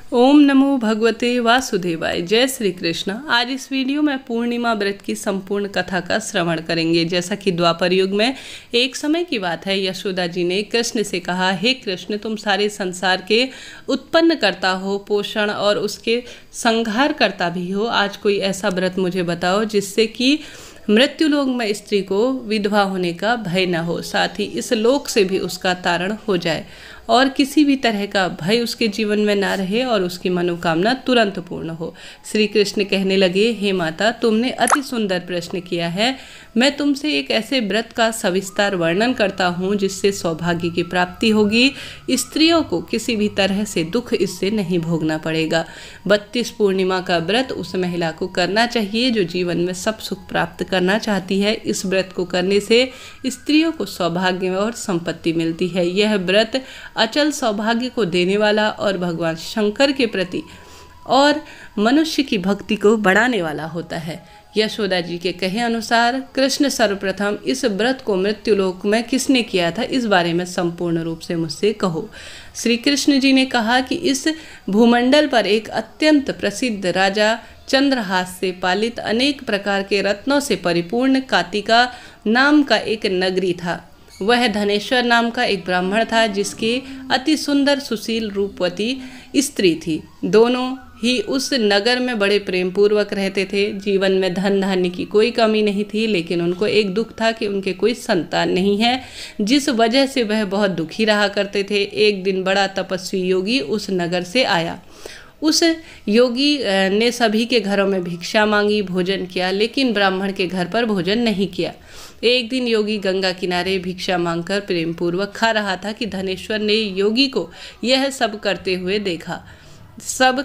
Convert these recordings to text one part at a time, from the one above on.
ओम नमो भगवते वासुदेवाय। जय श्री कृष्ण। आज इस वीडियो में पूर्णिमा व्रत की संपूर्ण कथा का श्रवण करेंगे। जैसा कि द्वापर युग में एक समय की बात है, यशोदा जी ने कृष्ण से कहा, हे कृष्ण, तुम सारे संसार के उत्पन्न करता हो, पोषण और उसके संहार करता भी हो। आज कोई ऐसा व्रत मुझे बताओ जिससे कि मृत्यु लोक में स्त्री को विधवा होने का भय न हो, साथ ही इस लोक से भी उसका तारण हो जाए और किसी भी तरह का भय उसके जीवन में ना रहे और उसकी मनोकामना तुरंत पूर्ण हो। श्री कृष्ण कहने लगे, हे माता, तुमने अति सुंदर प्रश्न किया है। मैं तुमसे एक ऐसे व्रत का सविस्तार वर्णन करता हूँ जिससे सौभाग्य की प्राप्ति होगी। स्त्रियों को किसी भी तरह से दुख इससे नहीं भोगना पड़ेगा। 32 पूर्णिमा का व्रत उस महिला को करना चाहिए जो जीवन में सब सुख प्राप्त करना चाहती है। इस व्रत को करने से स्त्रियों को सौभाग्य और संपत्ति मिलती है। यह व्रत अचल सौभाग्य को देने वाला और भगवान शंकर के प्रति और मनुष्य की भक्ति को बढ़ाने वाला होता है। यशोदा जी के कहे अनुसार कृष्ण सर्वप्रथम इस व्रत को मृत्युलोक में किसने किया था, इस बारे में संपूर्ण रूप से मुझसे कहो। श्री कृष्ण जी ने कहा कि इस भूमंडल पर एक अत्यंत प्रसिद्ध राजा चंद्रहास से पालित अनेक प्रकार के रत्नों से परिपूर्ण कातिका नाम का एक नगरी था। वह धनेश्वर नाम का एक ब्राह्मण था जिसकी अति सुंदर सुशील रूपवती स्त्री थी। दोनों ही उस नगर में बड़े प्रेम पूर्वक रहते थे। जीवन में धन धान्य की कोई कमी नहीं थी, लेकिन उनको एक दुख था कि उनके कोई संतान नहीं है, जिस वजह से वह बहुत दुखी रहा करते थे। एक दिन बड़ा तपस्वी योगी उस नगर से आया। उस योगी ने सभी के घरों में भिक्षा मांगी, भोजन किया, लेकिन ब्राह्मण के घर पर भोजन नहीं किया। एक दिन योगी गंगा किनारे भिक्षा मांगकर प्रेम पूर्वक खा रहा था कि धनेश्वर ने योगी को यह सब करते हुए देखा। सब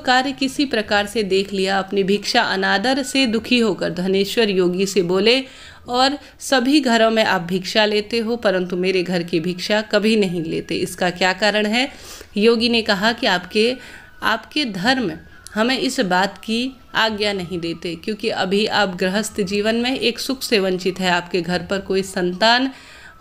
कार्य किसी प्रकार से देख लिया। अपनी भिक्षा अनादर से दुखी होकर धनेश्वर योगी से बोले, और सभी घरों में आप भिक्षा लेते हो परंतु मेरे घर की भिक्षा कभी नहीं लेते, इसका क्या कारण है? योगी ने कहा कि आपके धर्म हमें इस बात की आज्ञा नहीं देते, क्योंकि अभी आप गृहस्थ जीवन में एक सुख से वंचित है। आपके घर पर कोई संतान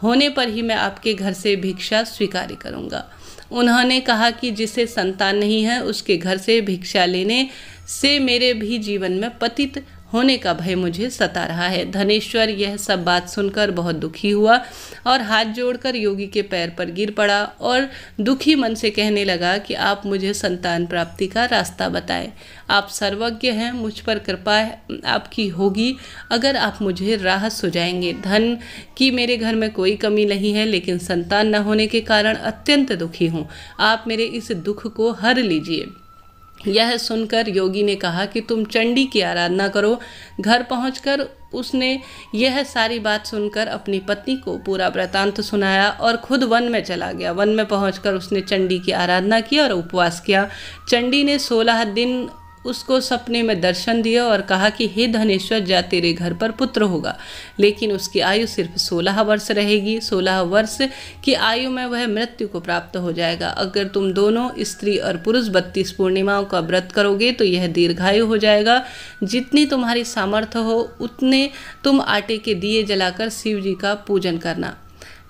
होने पर ही मैं आपके घर से भिक्षा स्वीकार करूंगा। उन्होंने कहा कि जिसे संतान नहीं है उसके घर से भिक्षा लेने से मेरे भी जीवन में पतित होने का भय मुझे सता रहा है। धनेश्वर यह सब बात सुनकर बहुत दुखी हुआ और हाथ जोड़कर योगी के पैर पर गिर पड़ा और दुखी मन से कहने लगा कि आप मुझे संतान प्राप्ति का रास्ता बताएं। आप सर्वज्ञ हैं, मुझ पर कृपा आपकी होगी अगर आप मुझे राह सुझाएंगे। धन की मेरे घर में कोई कमी नहीं है, लेकिन संतान न होने के कारण अत्यंत दुखी हूँ। आप मेरे इस दुख को हर लीजिए। यह सुनकर योगी ने कहा कि तुम चंडी की आराधना करो। घर पहुंचकर उसने यह सारी बात सुनकर अपनी पत्नी को पूरा वृतांत सुनाया और खुद वन में चला गया। वन में पहुंचकर उसने चंडी की आराधना की और उपवास किया। चंडी ने 16 दिन उसको सपने में दर्शन दिया और कहा कि हे धनेश्वर, जा तेरे घर पर पुत्र होगा, लेकिन उसकी आयु सिर्फ 16 वर्ष रहेगी। 16 वर्ष की आयु में वह मृत्यु को प्राप्त हो जाएगा। अगर तुम दोनों स्त्री और पुरुष 32 पूर्णिमाओं का व्रत करोगे तो यह दीर्घायु हो जाएगा। जितनी तुम्हारी सामर्थ्य हो उतने तुम आटे के दिए जलाकर शिव जी का पूजन करना,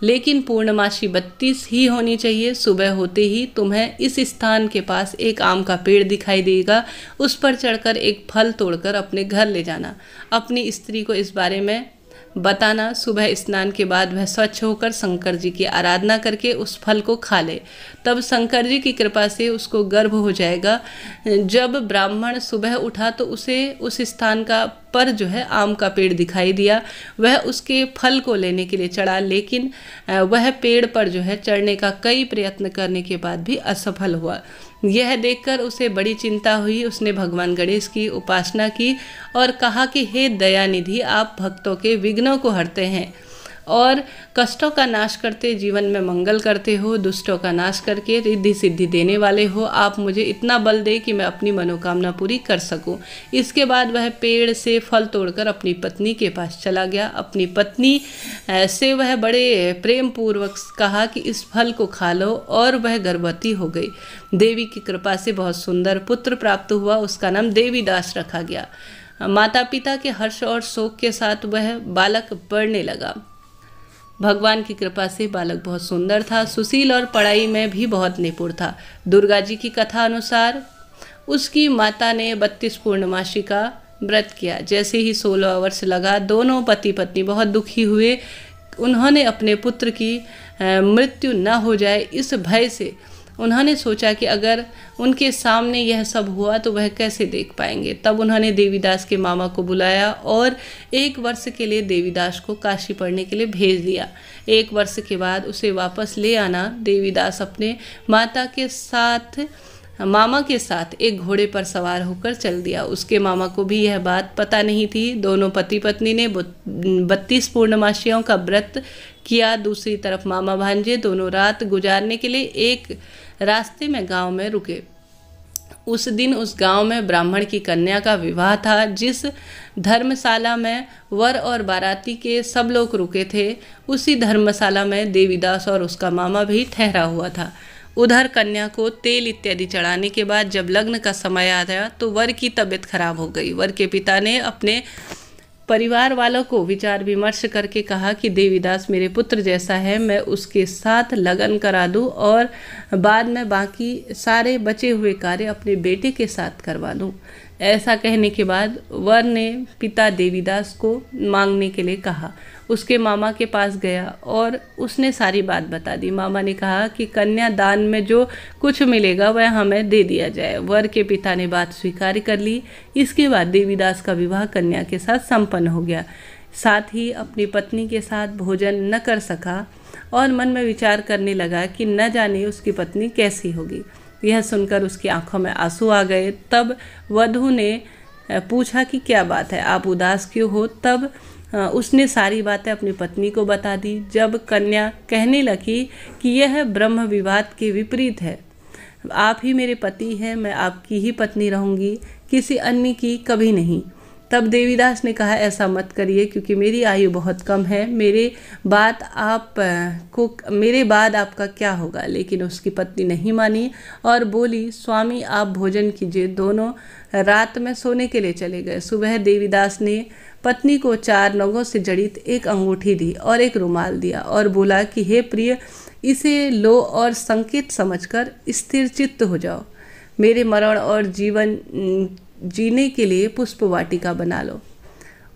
लेकिन पूर्णमासी 32 ही होनी चाहिए। सुबह होते ही तुम्हें इस स्थान के पास एक आम का पेड़ दिखाई देगा, उस पर चढ़कर एक फल तोड़कर अपने घर ले जाना। अपनी स्त्री को इस बारे में बताना। सुबह स्नान के बाद वह स्वच्छ होकर शंकर जी की आराधना करके उस फल को खा ले, तब शंकर जी की कृपा से उसको गर्भ हो जाएगा। जब ब्राह्मण सुबह उठा तो उसे उस स्थान पर आम का पेड़ दिखाई दिया। वह उसके फल को लेने के लिए चढ़ा, लेकिन वह पेड़ पर चढ़ने का कई प्रयत्न करने के बाद भी असफल हुआ। यह देखकर उसे बड़ी चिंता हुई। उसने भगवान गणेश की उपासना की और कहा कि हे दयानिधि, आप भक्तों के विघ्नों को हरते हैं और कष्टों का नाश करते जीवन में मंगल करते हो, दुष्टों का नाश करके रिद्धि सिद्धि देने वाले हो। आप मुझे इतना बल दे कि मैं अपनी मनोकामना पूरी कर सकूं। इसके बाद वह पेड़ से फल तोड़कर अपनी पत्नी के पास चला गया। अपनी पत्नी से वह बड़े प्रेम पूर्वक कहा कि इस फल को खा लो, और वह गर्भवती हो गई। देवी की कृपा से बहुत सुंदर पुत्र प्राप्त हुआ। उसका नाम देवीदास रखा गया। माता पिता के हर्ष और शोक के साथ वह बालक बढ़ने लगा। भगवान की कृपा से बालक बहुत सुंदर था, सुशील और पढ़ाई में भी बहुत निपुण था। दुर्गा जी की कथा अनुसार उसकी माता ने 32 पूर्णमासी का व्रत किया। जैसे ही 16 वर्ष लगा, दोनों पति पत्नी बहुत दुखी हुए। उन्होंने अपने पुत्र की मृत्यु न हो जाए इस भय से उन्होंने सोचा कि अगर उनके सामने यह सब हुआ तो वह कैसे देख पाएंगे। तब उन्होंने देवीदास के मामा को बुलाया और 1 वर्ष के लिए देवीदास को काशी पढ़ने के लिए भेज दिया। 1 वर्ष के बाद उसे वापस ले आना। देवीदास अपने मामा के साथ एक घोड़े पर सवार होकर चल दिया। उसके मामा को भी यह बात पता नहीं थी। दोनों पति पत्नी ने 32 पूर्णमासियों का व्रत किया। दूसरी तरफ मामा भांजे दोनों रात गुजारने के लिए एक रास्ते में गांव में रुके। उस दिन उस गांव में ब्राह्मण की कन्या का विवाह था। जिस धर्मशाला में वर और बाराती के सब लोग रुके थे, उसी धर्मशाला में देवीदास और उसका मामा भी ठहरा हुआ था। उधर कन्या को तेल इत्यादि चढ़ाने के बाद जब लग्न का समय आया तो वर की तबीयत खराब हो गई। वर के पिता ने अपने परिवार वालों को विचार विमर्श करके कहा कि देवीदास मेरे पुत्र जैसा है, मैं उसके साथ लगन करा दूं और बाद में बाकी सारे बचे हुए कार्य अपने बेटे के साथ करवा दूं। ऐसा कहने के बाद वर ने पिता देवीदास को मांगने के लिए कहा। उसके मामा के पास गया और उसने सारी बात बता दी। मामा ने कहा कि कन्या दान में जो कुछ मिलेगा वह हमें दे दिया जाए। वर के पिता ने बात स्वीकार कर ली। इसके बाद देवीदास का विवाह कन्या के साथ संपन्न हो गया। साथ ही अपनी पत्नी के साथ भोजन न कर सका और मन में विचार करने लगा कि न जाने उसकी पत्नी कैसी होगी। यह सुनकर उसकी आंखों में आंसू आ गए। तब वधू ने पूछा कि क्या बात है, आप उदास क्यों हो। तब उसने सारी बातें अपनी पत्नी को बता दी। जब कन्या कहने लगी कि यह ब्रह्म विवाद के विपरीत है, आप ही मेरे पति हैं, मैं आपकी ही पत्नी रहूंगी, किसी अन्य की कभी नहीं। तब देवीदास ने कहा ऐसा मत करिए, क्योंकि मेरी आयु बहुत कम है, मेरे बाद आपका क्या होगा। लेकिन उसकी पत्नी नहीं मानी और बोली, स्वामी आप भोजन कीजिए। दोनों रात में सोने के लिए चले गए। सुबह देवीदास ने पत्नी को 4 नगों से जड़ित एक अंगूठी दी और एक रुमाल दिया और बोला कि हे प्रिय, इसे लो और संकेत समझकर स्थिर चित्त हो जाओ। मेरे मरण और जीवन जीने के लिए पुष्प वाटिका बना लो।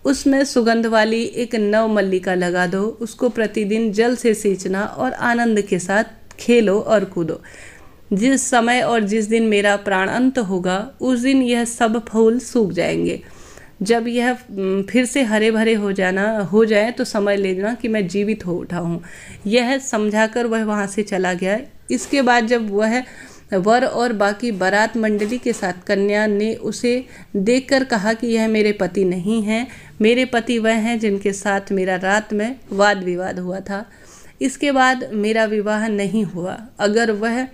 उसमें सुगंध वाली एक नव मल्लिका लगा दो। उसको प्रतिदिन जल से सींचना और आनंद के साथ खेलो और कूदो। जिस समय और जिस दिन मेरा प्राण अंत होगा, उस दिन यह सब फूल सूख जाएंगे। जब यह फिर से हरे भरे हो जाए तो समझ लेना कि मैं जीवित हो उठा हूँ। यह समझाकर वह वहाँ से चला गया। इसके बाद जब वह वर और बाकी बारात मंडली के साथ कन्या ने उसे देखकर कहा कि यह मेरे पति नहीं हैं, मेरे पति वह हैं जिनके साथ मेरा रात में वाद विवाद हुआ था। इसके बाद मेरा विवाह नहीं हुआ। अगर वह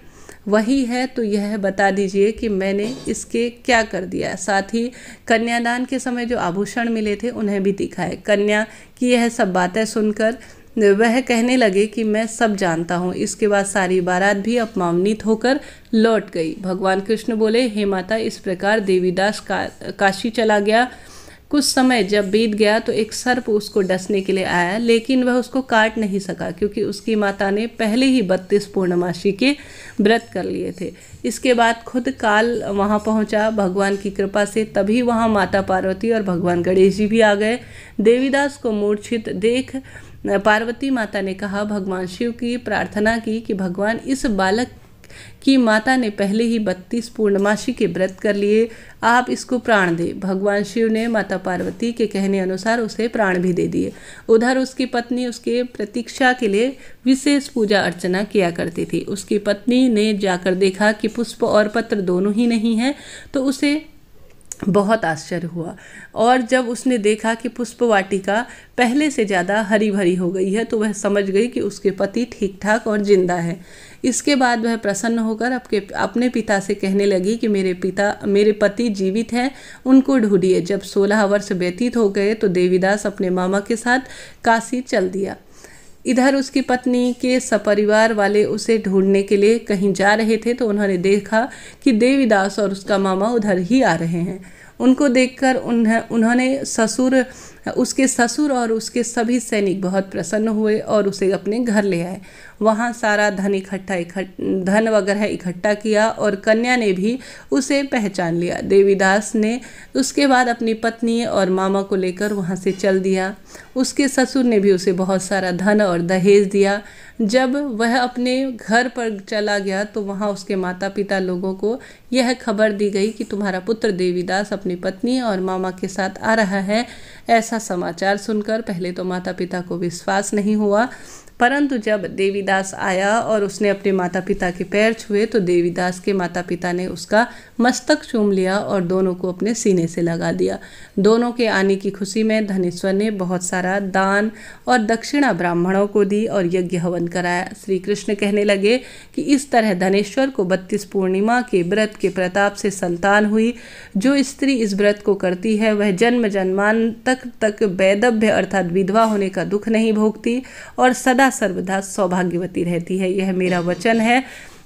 वही है तो यह बता दीजिए कि मैंने इसके क्या कर दिया। साथ ही कन्यादान के समय जो आभूषण मिले थे उन्हें भी दिखाए। कन्या की यह सब बातें सुनकर वह कहने लगे कि मैं सब जानता हूँ। इसके बाद सारी बारात भी अपमानित होकर लौट गई। भगवान कृष्ण बोले, हे माता, इस प्रकार देवीदास काशी चला गया। कुछ समय जब बीत गया तो एक सर्प उसको डसने के लिए आया, लेकिन वह उसको काट नहीं सका, क्योंकि उसकी माता ने पहले ही 32 पूर्णमासी के व्रत कर लिए थे। इसके बाद खुद काल वहाँ पहुँचा भगवान की कृपा से। तभी वहाँ माता पार्वती और भगवान गणेश जी भी आ गए। देवीदास को मूर्छित देख पार्वती माता ने कहा, भगवान शिव की प्रार्थना की कि भगवान, इस बालक की माता ने पहले ही 32 पूर्णमासी के व्रत कर लिए, आप इसको प्राण दे। भगवान शिव ने माता पार्वती के कहने अनुसार उसे प्राण भी दे दिए। उधर उसकी पत्नी उसके प्रतीक्षा के लिए विशेष पूजा अर्चना किया करती थी। उसकी पत्नी ने जाकर देखा कि पुष्प और पत्र दोनों ही नहीं हैं, तो उसे बहुत आश्चर्य हुआ। और जब उसने देखा कि पुष्प वाटिका पहले से ज़्यादा हरी भरी हो गई है, तो वह समझ गई कि उसके पति ठीक ठाक और जिंदा है। इसके बाद वह प्रसन्न होकर अपने पिता से कहने लगी कि मेरे पति जीवित हैं, उनको ढूंढिए। जब 16 वर्ष व्यतीत हो गए तो देवीदास अपने मामा के साथ काशी चल दिया। इधर उसकी पत्नी के सपरिवार वाले उसे ढूंढने के लिए कहीं जा रहे थे, तो उन्होंने देखा कि देवीदास और उसका मामा उधर ही आ रहे हैं। उनको देखकर उन्होंने ससुर उसके ससुर और उसके सभी सैनिक बहुत प्रसन्न हुए और उसे अपने घर ले आए। वहाँ सारा धन वगैरह इकट्ठा किया और कन्या ने भी उसे पहचान लिया। देवीदास ने उसके बाद अपनी पत्नी और मामा को लेकर वहाँ से चल दिया। उसके ससुर ने भी उसे बहुत सारा धन और दहेज दिया। जब वह अपने घर पर चला गया तो वहाँ उसके माता पिता लोगों को यह खबर दी गई कि तुम्हारा पुत्र देवीदास अपनी पत्नी और मामा के साथ आ रहा है। ऐसा समाचार सुनकर पहले तो माता पिता को विश्वास नहीं हुआ, परंतु जब देवीदास आया और उसने अपने माता पिता के पैर छुए तो देवीदास के माता पिता ने उसका मस्तक चूम लिया और दोनों को अपने सीने से लगा दिया। दोनों के आने की खुशी में धनेश्वर ने बहुत सारा दान और दक्षिणा ब्राह्मणों को दी और यज्ञ हवन कराया। श्री कृष्ण कहने लगे कि इस तरह धनेश्वर को 32 पूर्णिमा के व्रत के प्रताप से संतान हुई। जो स्त्री इस व्रत को करती है वह जन्म जन्मांतर तक वैधव्य अर्थात विधवा होने का दुख नहीं भोगती और सदा सर्वदा सौभाग्यवती रहती है। यह मेरा वचन है।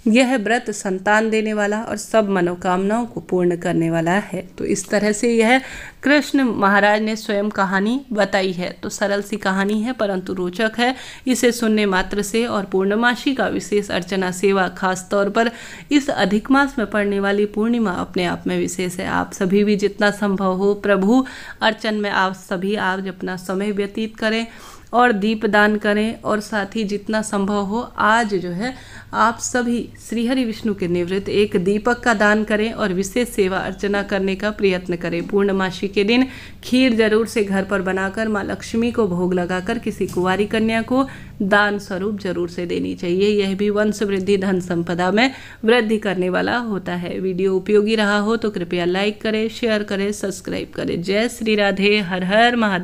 यह व्रत संतान देने वाला और सब मनोकामनाओं को पूर्ण करने वाला है। तो इस तरह से यह कृष्ण महाराज ने स्वयं कहानी बताई है। तो सरल सी कहानी है परंतु रोचक है। इसे सुनने मात्र से और पूर्णमासी का विशेष अर्चना सेवा खास तौर पर इस अधिक मास में पड़ने वाली पूर्णिमा अपने आप में विशेष है। आप सभी भी जितना संभव हो प्रभु अर्चन में आप सभी आज अपना समय व्यतीत करें और दीपदान करें और साथ ही जितना संभव हो आज जो है आप सभी श्री हरि विष्णु के निवृत्त एक दीपक का दान करें और विशेष सेवा अर्चना करने का प्रयत्न करें। पूर्णमासी के दिन खीर जरूर से घर पर बनाकर माँ लक्ष्मी को भोग लगाकर किसी कुंवारी कन्या को दान स्वरूप जरूर से देनी चाहिए। यह भी वंश वृद्धि धन संपदा में वृद्धि करने वाला होता है। वीडियो उपयोगी रहा हो तो कृपया लाइक करें, शेयर करें, सब्सक्राइब करें। जय श्री राधे। हर हर महादेव।